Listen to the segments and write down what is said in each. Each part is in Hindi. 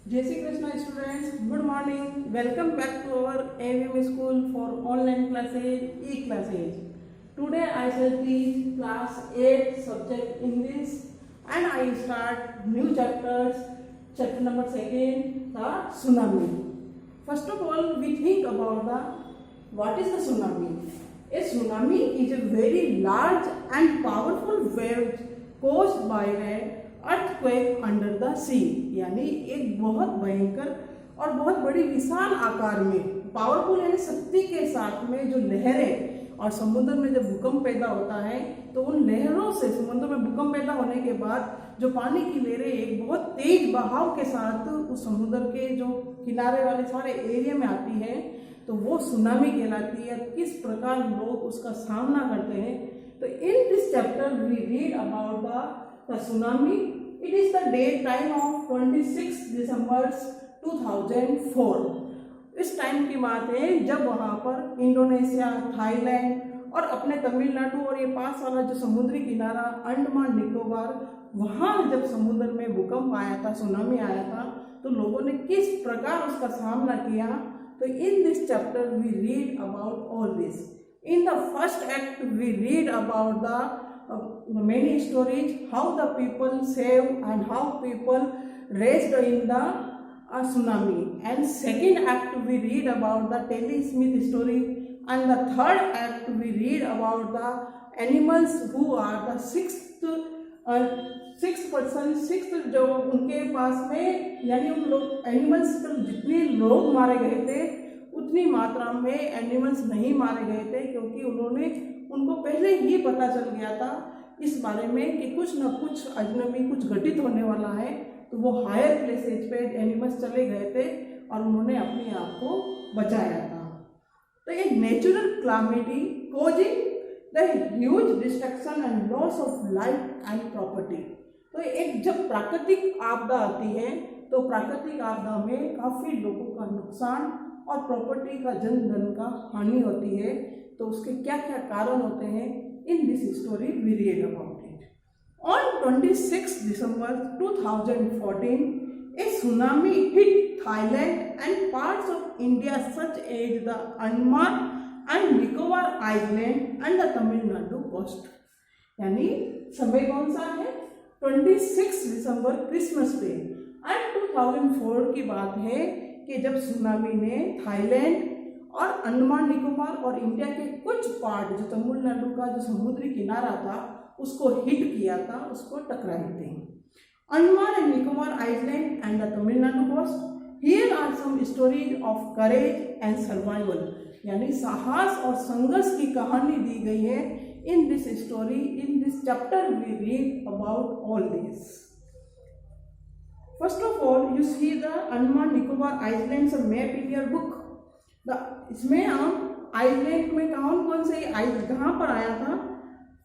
Jai Shri Krishna students, good morning. Welcome back to our AVM school for online classes, e-classes. Today I shall teach class 8 subject English and I start new chapters, chapter number 2, the tsunami. First of all, we think about what is the tsunami. A tsunami is a very large and powerful wave caused by a earthquake under the sea, यानी एक बहुत भयंकर और बहुत बड़ी विशाल आकार में पावरफुल यानी शक्ति के साथ में जो लहरें, और समुद्र में जब भूकंप पैदा होता है तो उन लहरों से समुद्र में भूकंप पैदा होने के बाद जो पानी की लहरें एक बहुत तेज बहाव के साथ उस समुद्र के जो किनारे वाले सारे एरिया में आती है तो वो सुनामी कहलाती है। किस प्रकार लोग उसका सामना करते हैं, तो in this chapter we read about the tsunami. It is the date time of 26 December 2004। इस टाइम की बात है जब वहाँ पर इंडोनेशिया, थाईलैंड और अपने तमिलनाडु और ये पास वाला जो समुद्री किनारा अंडमान निकोबार, वहाँ जब समुद्र में भूकंप आया था, सुनामी आया था, तो लोगों ने किस प्रकार उसका सामना किया। तो in this chapter we read about all this. In the first act we read about the many stories, how the people saved and how people raised in the tsunami. And second act we read about the Telly Smith story, and the third act we read about the animals who are the sixth जो उनके पास में, यानी उन लोग एनिमल्स जितने लोग मारे गए थे उतनी मात्रा में एनिमल्स नहीं मारे गए थे, क्योंकि उनको पहले ही पता चल गया था इस बारे में कि कुछ न कुछ अजनबी कुछ घटित होने वाला है। तो वो हायर प्लेसेज पे एनिमल्स चले गए थे और उन्होंने अपने आप को बचाया था। तो ये natural calamity causing the huge destruction and loss of life and property. तो एक जब प्राकृतिक आपदा आती है तो प्राकृतिक आपदा में काफ़ी लोगों का नुकसान और प्रॉपर्टी का जन धन का हानि होती है। तो उसके क्या क्या कारण होते हैं, in this story we read about it. On 26 December 2014 a tsunami hit Thailand and parts of India such as the Andaman and Nicobar Island and the Tamil Nadu coast। यानी समय कौन सा है, 26 दिसंबर क्रिसमस डे एंड 2004 की बात है कि जब सुनामी ने थाईलैंड और अंडमान निकोबार और इंडिया के कुछ पार्ट जो तमिलनाडु का जो समुद्री किनारा था उसको हिट किया था, उसको टकराए थे। Andaman and Nicobar island and the Tamil Nadu coast, here are some stories of courage and survival, यानी साहस और संघर्ष की कहानी दी गई है। In this story, in this chapter we read about all this. First of all you see the Andaman Nicobar islands map in your book. इसमें हम आइलैंड में कौन से कहाँ पर आया था,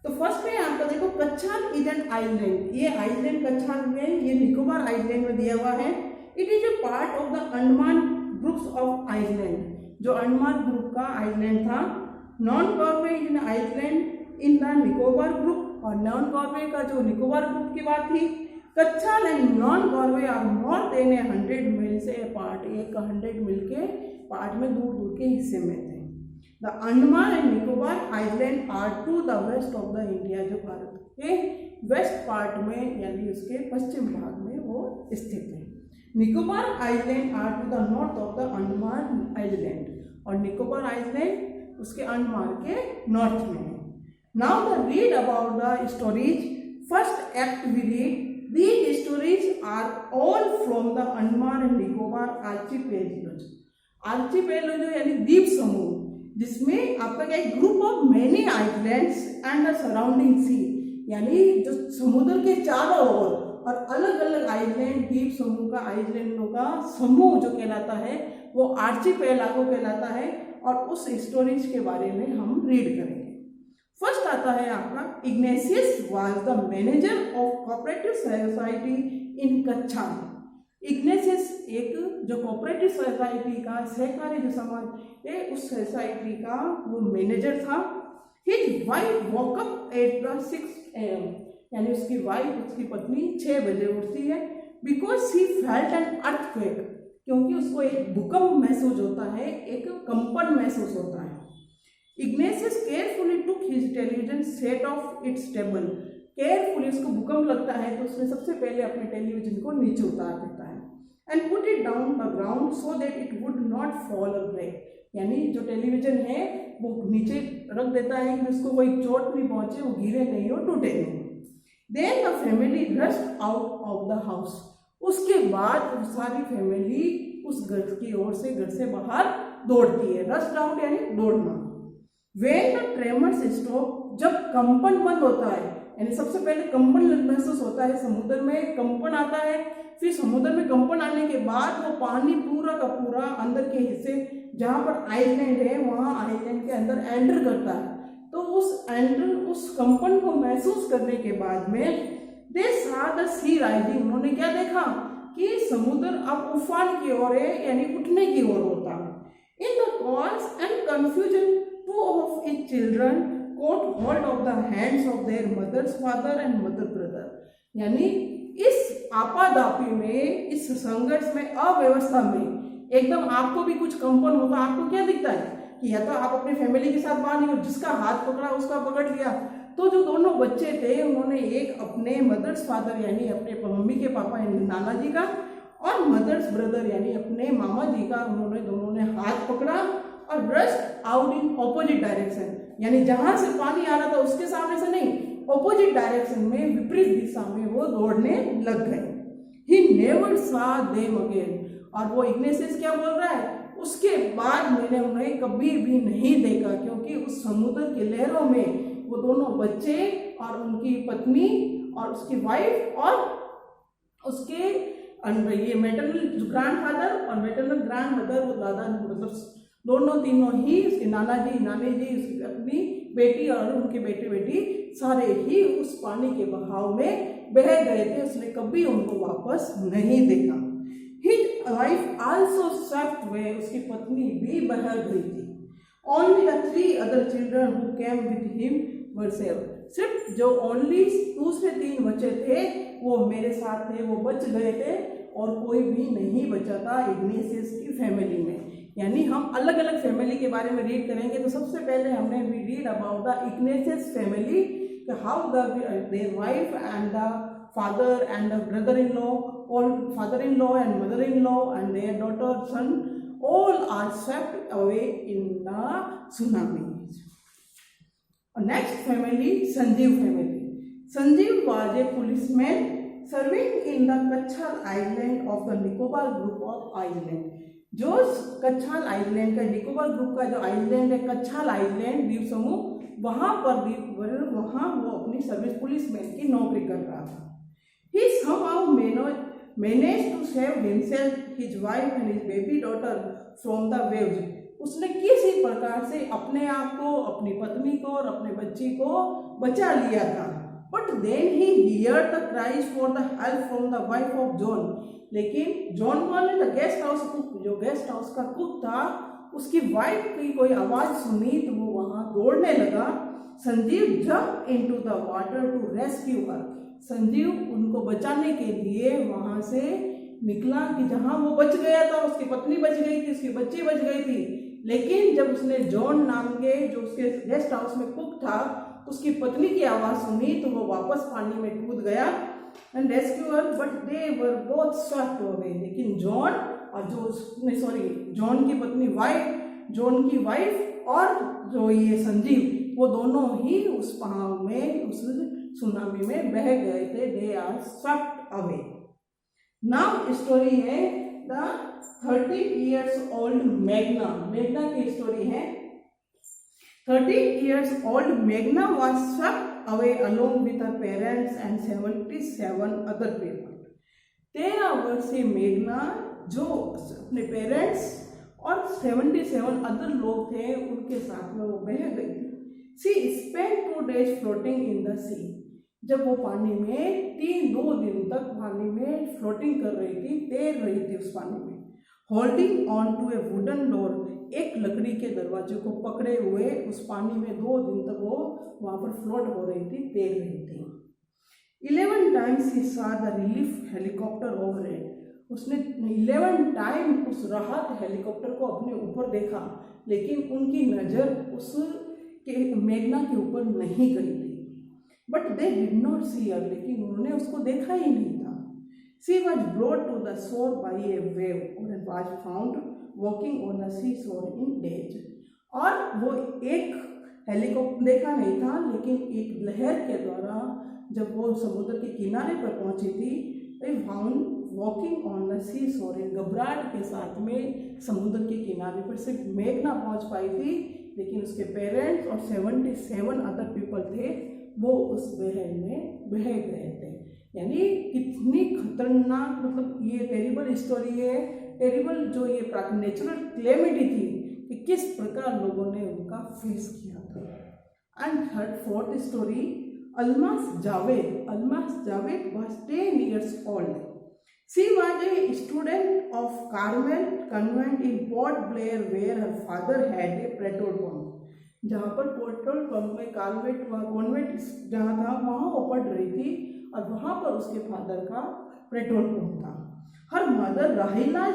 तो फर्स्ट में आपका देखो कच्छाल इज एन आइलैंड। ये आइलैंड कच्छाल में, ये निकोबार आइलैंड में दिया हुआ है। It is a part of the Andaman groups of island, जो अंडमान ग्रुप का आइलैंड था। Nancowry is an island in the Nicobar group, और नॉन कॉर्वे का जो निकोबार ग्रुप की बात थी। Katchal and Nancowry are more than 100 mile से पार्ट, एक 100 मील के पार्ट में दूर दूर के हिस्से में थे। The Andaman and Nicobar island are to the west of the India, जो भारत के वेस्ट पार्ट में यानी उसके पश्चिम भाग में वो स्थित है। Nicobar island are to the north of the Andaman island, और निकोबार आइलैंड उसके अंडमान के नॉर्थ में है। Now the read about the stories. First act we read, these stories are all from the Andaman and Nicobar archipelago। Archipelago यानी द्वीप समूह, जिसमें आपका क्या है, group of many islands and the surrounding sea, यानी जो समुद्र के चारों ओर और अलग अलग आइलैंड द्वीप समूह का आइलैंडों का समूह जो कहलाता है वो आर्चिपेलागो कहलाता है। और उस स्टोरीज के बारे में हम रीड करेंगे। फर्स्ट आता है आपका, Ignatius was the manager of cooperative society in Katchal. Ignatius एक जो कोऑपरेटिव सोसाइटी का सहकारी जो समाज है उस सोसाइटी का वो मैनेजर था। His wife walk up at the 6 AM, यानी उसकी वाइफ, उसकी पत्नी 6 बजे उठती है। Because he felt an earthquake, क्योंकि उसको एक भूकंप महसूस होता है, एक कंपन महसूस होता है। Ignatius carefully took his television set of its table, carefully उसको भूकंप लगता है तो उसने सबसे पहले अपने टेलीविजन को नीचे उतार देता है, and put it down the ground so that it would not fall और ब्रेक, यानी जो टेलीविजन है वो नीचे रख देता है कि उसको कोई चोट नहीं पहुंचे, वो गिरे नहीं और टूटे नहीं। Then the family rushed out of the house, उसके बाद सारी फैमिली उस घर की ओर से, घर से बाहर दौड़ती है। रश्ड आउट यानी दौड़ना। व्हेन द ट्रेमर्स स्टॉप, जब कंपन बंद होता है, यानी सबसे पहले कंपन महसूस होता है, समुद्र में कंपन आता है, फिर समुद्र में कंपन आने के बाद वो पानी पूरा का पूरा अंदर के हिस्से जहाँ पर आइलैंड है वहाँ आइलैंड के अंदर एंटर करता है। तो उस कंपन को महसूस करने के बाद में दे सा द सी राइजिंग, उन्होंने क्या देखा कि समुद्र अब उफान की ओर है, यानी उठने की ओर होता है। In the cause and confusion two of it children caught hold of the hands of their mother's father and mother brother, यानी इस आपादापी में, इस संघर्ष में, अव्यवस्था में एकदम आपको भी कुछ कंपन होता, आपको क्या दिखता है कि या तो आप अपनी फैमिली के साथ बाहर निकलो, जिसका हाथ पकड़ा उसका पकड़ लिया। तो जो दोनों बच्चे थे उन्होंने एक अपने मदर्स फादर यानी अपने मम्मी के पापा यानी नाना जी का, और मदर्स ब्रदर यानी अपने मामा जी का, उन्होंने दोनों ने हाथ पकड़ा और rushed out in opposite direction, यानी जहां से पानी आ रहा था उसके सामने से नहीं, ऑपोजिट डायरेक्शन में, विपरीत दिशा में वो दौड़ने लग गए। ही नेवर सा देम अगेन, और वो इग्नेशियस क्या बोल रहा है, उसके बाद मैंने उन्हें कभी भी नहीं देखा, क्योंकि उस समुद्र की लहरों में वो दोनों बच्चे और उनकी पत्नी और उसकी वाइफ और उसके ये मैटरनल ग्रैंडफादर और मैटरनल ग्रैंडमदर, वो दादा मतलब दोनों तीनों ही, उसके नाना जी, नानी जी, उसकी अपनी बेटी और उनके बेटे बेटी सारे ही उस पानी के बहाव में बह गए थे। उसने कभी उनको वापस नहीं देखा। His wife also swept away, उसकी पत्नी भी बह गई थी। Only the 3 other children who came with him were saved, सिर्फ जो ओनली दूसरे 3 बच्चे थे वो मेरे साथ थे, वो बच गए थे, और कोई भी नहीं बचा था इग्नेशियस की फैमिली में। यानी हम अलग अलग फैमिली के बारे में रीड करेंगे। तो सबसे पहले हमने we read about the Ignatius family, how their wife and the father and the brother in law, all father in law and mother in law and their daughter son, all are swept away in the tsunami. Next family, Sanjeev family. Sanjeev was a policeman serving in the Kachal Island of the Nicobar group of island। जो कच्छाल आइलैंड का, निकोबार ग्रुप का जो आइलैंड है, कच्छाल आइलैंड द्वीप समूह, वहां पर वहां वो अपनी सर्विस पुलिसमैन की नौकरी कर रहा था। ही somehow managed to save himself, his wife and his baby daughter from the waves। उसने किसी प्रकार से अपने आप को, अपनी पत्नी को और अपने बच्ची को बचा लिया था। But then he heard the cries for the help from the wife of John, लेकिन जॉन कौन है, द गेस्ट हाउस कुक, जो गेस्ट हाउस का कुक था, उसकी वाइफ की कोई आवाज सुनी तो वो वहां दौड़ने लगा। Sanjeev jump into the water to rescue her, Sanjeev उनको बचाने के लिए वहां से निकला कि जहां वो बच गया था, उसकी पत्नी बच गई थी, उसकी बच्ची बच गई थी। लेकिन जब उसने जॉन नाम के जो उसके गेस्ट हाउस में कुक था, उसकी पत्नी की आवाज सुनी तो वो वापस पानी में कूद गया and rescuer, but they were both swept away. लेकिन जॉन और जॉन की पत्नी जॉन की वाइफ और जो ये संजीव, वो दोनों ही उस पहाड़ में, उस सुनामी में बह गए थे। They are swept away. Now story है द 13 years old मेघना। मेघना की स्टोरी है। 13 years old मेघना was swept away along with her parents and 77 other people। 13 वर्षीय मेघना जो अपने पेरेंट्स और 77 अदर लोग थे उनके साथ में वो बह गई। She spent 2 days floating in the sea। जब वो पानी में 2 दिन तक पानी में फ्लोटिंग कर रही थी, तैर रही थी उस पानी में। Holding on to a wooden door, एक लकड़ी के दरवाजे को पकड़े हुए उस पानी में 2 दिन तक वो वहां पर फ्लोट हो रही थी, तैर रही थी। 11 times he saw the relief helicopter overhead. उसने 11 टाइम उस राहत हेलीकॉप्टर को अपने ऊपर देखा, लेकिन उनकी नज़र उस के मेघना के ऊपर नहीं गई थी. But they did not see her, लेकिन उन्होंने उसको देखा ही नहीं था. She was brought to the shore by a wave और was found walking on the sea shore in days. और वो एक हेलीकॉप्टर देखा नहीं था, लेकिन एक लहर के द्वारा जब वो समुद्र के किनारे पर पहुंची थी, they found walking on the seashore. घबराहट के साथ में समुद्र के किनारे पर सिर्फ मेघना पहुंच पाई थी, लेकिन उसके पेरेंट्स और 77 अदर पीपल थे, वो उस बहर में बह गए थे. यानी कितनी खतरनाक, मतलब ये टेरिबल स्टोरी है, टेरिबल जो ये नेचुरल क्लेमिटी थी कि किस प्रकार लोगों ने उनका फेस किया था. And third fourth story, Almas Javed. Almas Javed was 10 years old. She was a student of Carmel Convent in Port Blair, where her father had a petrol pump. जहाँ पर पेट्रोल पंप में कॉन्वेंट जहाँ था वहाँ वो पढ़ रही थी, और वहाँ पर उसके फादर का पेट्रोल पंप था. Her mother Rahila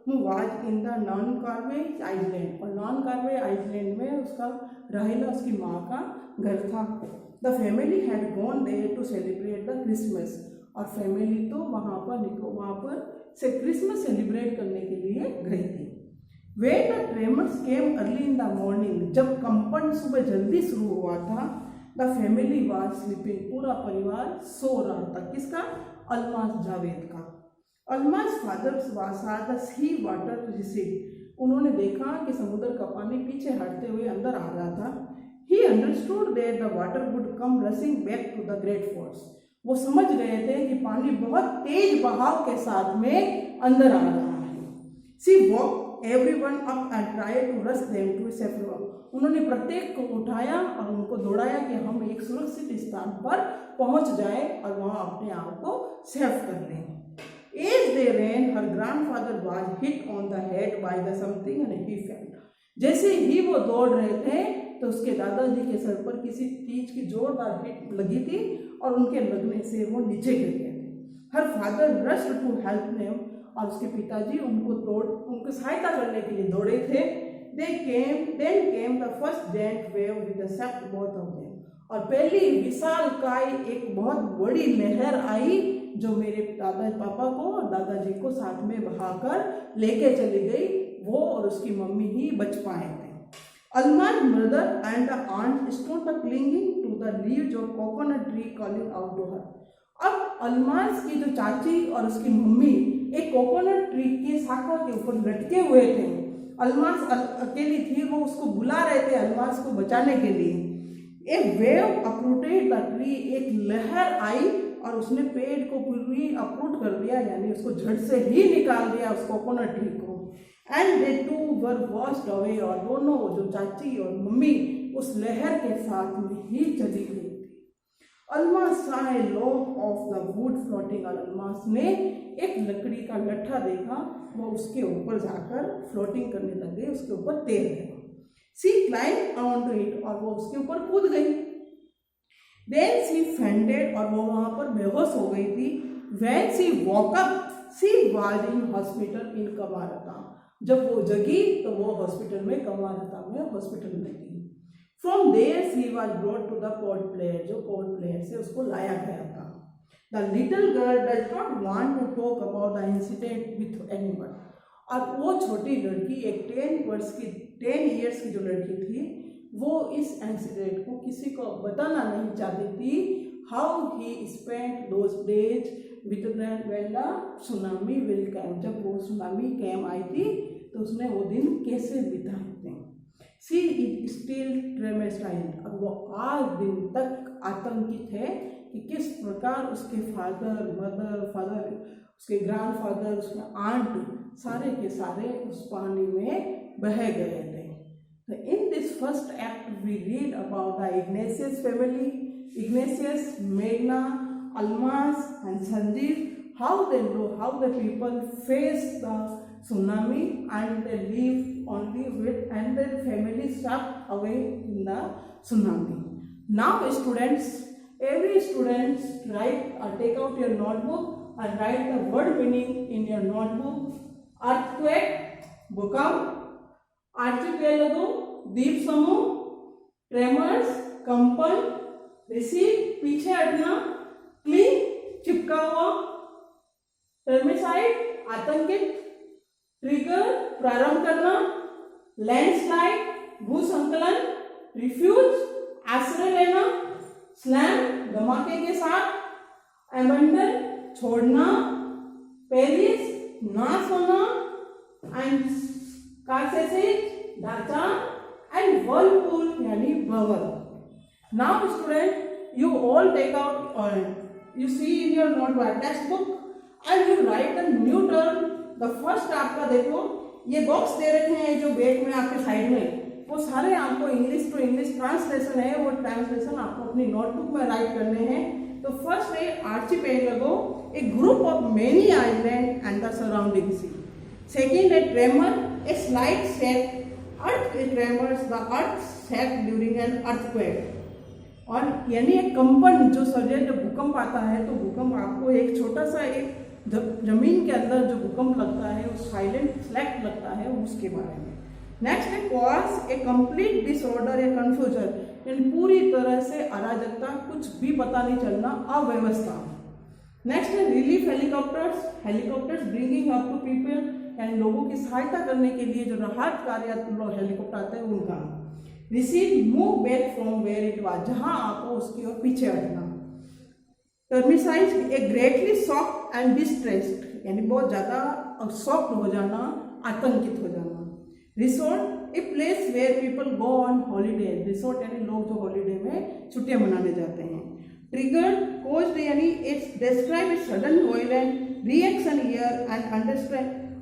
was in the Nancowry island, और नॉन कार्वे आइलैंड में उसका राहिला उसकी माँ का घर था. The family had gone there to celebrate the Christmas, और फैमिली तो वहाँ पर से क्रिसमस सेलिब्रेट करने के लिए गई थी. When the tremors came early in the morning, जब कंपन सुबह जल्दी शुरू हुआ था, द फैमिली वाज स्लीपिंग, पूरा परिवार सो रहा था. किसका? अल्मास जावेद का. Almas father was a the sea water recede, उन्होंने देखा कि समुद्र का पानी पीछे हटते हुए अंदर आ रहा था. He understood that the water would come rushing back to the great force. वो समझ गए थे कि पानी बहुत तेज बहाव के साथ में अंदर आ रहा है. She woke everyone up and tried to rush them to safety. उन्होंने प्रत्येक को उठाया और उनको दौड़ाया कि हम एक सुरक्षित स्थान पर पहुंच जाए और वहां अपने आप को सेफ कर लें. As they ran, her grandfather was hit on the head by the something and he fell. जैसे ही वो दौड़ रहे थे तो उसके दादाजी के सर पर किसी चीज की जोरदार हिट लगी थी और उनके लगने से वो नीचे गिर गए थे. Her father rushed to help them, और उसके पिताजी उनको सहायता करने के लिए दौड़े थे. Then came the first giant wave with the swept both of them. और पहली विशालकाय एक बहुत बड़ी लहर आई जो मेरे पापा को और दादाजी को साथ में बहाकर लेके चली गई. वो और उसकी मम्मी ही बच पाए थे. Alma's mother and the aunt stood clinging to the leaves of coconut tree, calling out to her. अब अलमास की जो चाची और उसकी मम्मी एक कोकोनट ट्री की शाखा के ऊपर लटके हुए थे. अलमास अकेली थी, वो उसको बुला रहे थे अलमास को बचाने के लिए. एक वेव अप्रूटेड द ट्री, एक लहर आई और उसने पेड़ को पूरी अप्रूट कर दिया, यानी उसको झड़ से ही निकाल दिया उस कोकोनट ट्री को. And they too were washed away, और दोनों जो चाची और मम्मी उस लहर के साथ में ही चली गई थी. Almas saw a log of the wood floating, और अलमास ने एक लकड़ी का लट्ठा देखा, वो उसके ऊपर जाकर फ्लोटिंग करने लग गई, उसके ऊपर तैर गई. शी क्लाइम्ड onto it, और वो उसके ऊपर कूद गई. Then she fainted, और वो वहां पर बेहोश हो गई थी. When she woke up, she was in hospital in Kamarata. जब वो जगी तो वो हॉस्पिटल में कमारता में हॉस्पिटल में थी. From there she was brought to the Port Blair, जो पोर्ट प्लेयर से उसको लाया गया था. The little girl does not want to talk about the incident with anyone, और वो छोटी लड़की एक 10 ईयर्स की जो लड़की थी, वो इस इंसिडेंट को किसी को बताना नहीं चाहती थी. How he spent those days with when the tsunami will come, जब वो सुनामी कैम आई थी तो उसने वो दिन कैसे बिताए थे. शी इज स्टिल ट्रेमेस्टाइज्ड, और वो आज दिन तक आतंकित है कि किस प्रकार उसके फादर, उसके ग्रैंडफादर, उसके आंट सारे के सारे उस पानी में बह गए थे. In this first act, we read about the Ignatius family, Ignatius, Meghna, Almas, and Sanjeev, how the people faced the tsunami and they live only with, and their family swept away in the tsunami. Now, students, Every student take out your notebook and write the word meaning in your notebook. Earthquake, भूकंप, आर्चिपेलागो, द्वीप समूह, ट्रेमर्स, कंपन, रिसीव, पीछे हटना, क्लिंग, चिपका हुआ, टर्मिसाइड, आतंकित, ट्रिगर, प्रारंभ करना, लैंडस्लाइड, भूसंकलन, रिफ्यूज, आश्रय लेना, स्लैम, धमाके के साथ, एबंडन, छोड़ना, पेरिस, नाश होना, एंड कार्सेसिस, ढांचा, एंड वर्लपूल यानी बवल. Now student, you all take out or you see in your notebook textbook and you write the new term. The first आपका देखो ये बॉक्स दे रखे हैं जो बैग में आपके साइड में, वो सारे आपको इंग्लिश टू इंग्लिश ट्रांसलेशन है. वो ट्रांसलेशन आपको अपनी नोटबुक में राइट करने हैं. तो फर्स्ट है archipelago, a group of many island and the surrounding sea. Second है tremor, a slight shake, earth tremors, the earth shake during an earthquake. और यानी एक कंपन जो सर्जे, जब भूकंप आता है तो भूकंप आपको एक छोटा सा एक जमीन के अंदर जो भूकंप लगता है, उस साइलेंट फ्लैट लगता है, उसके बारे में. नेक्स्ट है cause, A complete disorder, a confusion, यानी पूरी तरह से अराजकता, कुछ भी पता नहीं चलना, अव्यवस्था. नेक्स्ट है relief helicopters, helicopters bringing up to people, यानी लोगों की सहायता करने के लिए जो राहत कार्य हेलीकॉप्टर आते हैं उनका. Receive, move back from where it was, जहां आपको उसकी ओर पीछे हटना. Traumatised, a greatly shocked and distressed, यानी बहुत ज्यादा शॉक्ड हो जाना, आतंकित हो जाना. Resort, a place where people go on holiday, resort यानी लोग जो हॉलीडे में छुट्टियां मनाने जाते हैं. ट्रिगर, कोज्ड यानी it's describe a sudden violent reaction here and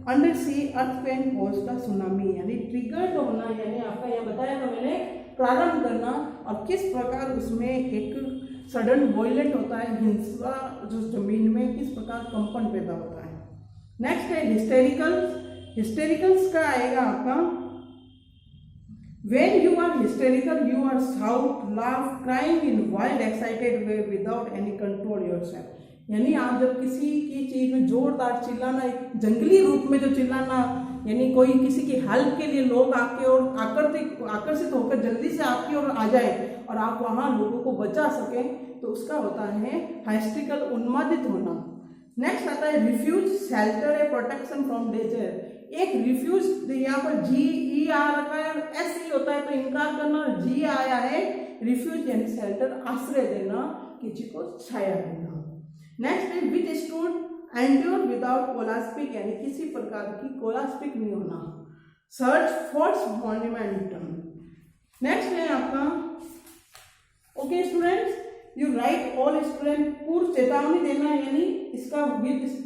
under sea earthquake cause the tsunami, यानी ट्रिगर्ड होना, यानी आपका यहाँ बताया था मैंने, प्रारंभ करना, और किस प्रकार उसमें एक सडन वॉयलेंट होता है, हिंसा जो जमीन में किस प्रकार कंपन पैदा होता है. नेक्स्ट है हिस्टेरिकल्स. हिस्टेरिकल्स का आएगा आपका when you are hysterical you are shout, laugh, crying in wild excited way without any control yourself, यानी आप जब किसी की चीज में जोरदार चिल्लाना, एक जंगली रूप में जो चिल्लाना, यानी कोई किसी की हेल्प के लिए लोग आपके ओर आकर्षित होकर जल्दी से आपकी ओर आ जाए और आप वहां लोगों को बचा सकें, तो उसका होता है हाइस्टिकल, उन्मादित होना. नेक्स्ट आता है refuge, shelter, a protection from danger. एक रिफ्यूज, यहाँ पर जी ई आ रखा है, एस ई होता है तो इनकार करना, और जी आया है रिफ्यूज यानी शेल्टर, आश्रय देना, किसी को छाया देना. नेक्स्ट है विच स्टूड एंड्योर विदाउट कोलास्पिक, यानी किसी प्रकार की कोलास्पिक नहीं होना. Search force मॉन्यूमेंटम. नेक्स्ट है आपका okay students, you right all student, पूर्व चेतावनी देना, यानी इसका विद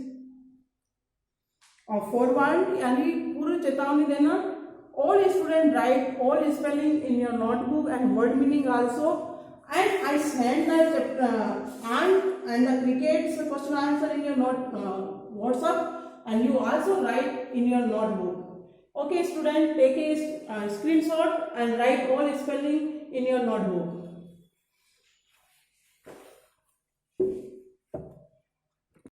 और फॉरवर्ड यानी पूर्व चेतावनी देना. All student right all spelling in your notebook and word meaning also. And I send the and the cricket's question answer in your WhatsApp, and you also write in your notebook. Okay, student, take a screenshot and write all spelling in your notebook.